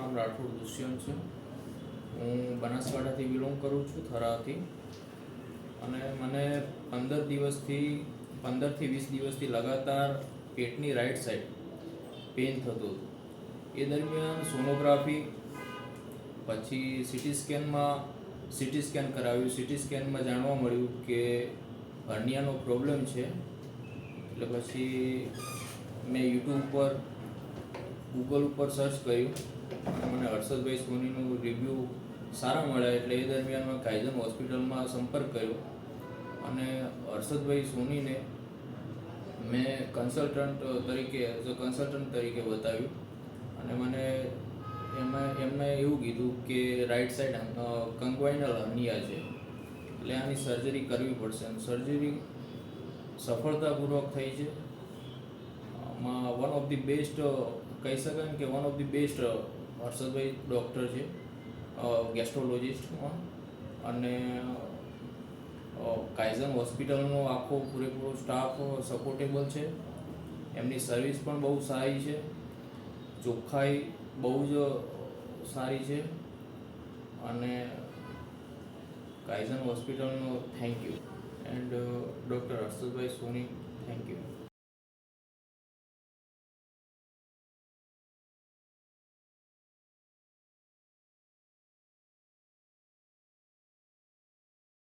નામ રાઠોડ દુષ્યંત છે. હું બનાસકાંઠાથી બિલોંગ કરું છું, થરાથી. અને મને 15થી 20 દિવસથી લગાતાર પેટની રાઈટ સાઈડ પેઇન થતું હતું. એ દરમિયાન સોનોગ્રાફી, પછી સીટી સ્કેન કરાવ્યું. સીટી સ્કેનમાં જાણવા મળ્યું કે હર્નિયાનો પ્રોબ્લેમ છે. એટલે પછી મેં યુટ્યુબ પર, ગૂગલ ઉપર સર્ચ કર્યું અને મને હર્ષદભાઈ સોનીનું રિવ્યૂ સારા મળ્યા. એટલે એ દરમિયાન મેં કાયઝન હોસ્પિટલમાં સંપર્ક કર્યો અને હર્ષદભાઈ સોનીને મેં કન્સલ્ટન્ટ તરીકે બતાવ્યું. અને મને એમને એવું કીધું કે રાઈટ સાઈડ કંગ્વાઇનલ હર્નિયા છે, એટલે આની સર્જરી કરવી પડશે. અને સર્જરી સફળતાપૂર્વક થઈ છે. આમાં વન ઓફ ધી બેસ્ટ કહી શકાય ને કે one of the best Harshadbhai doctor છે, ગેસ્ટ્રોલોજિસ્ટમાં. અને કાયઝન હોસ્પિટલનો આખો પૂરેપૂરો સ્ટાફ સપોર્ટેબલ છે. એમની સર્વિસ પણ બહુ સારી છે, ચોખ્ખાઈ બહુ જ સારી છે. અને કાયઝન હોસ્પિટલનો thank you. And doctor Harshadbhai Soni, thank you.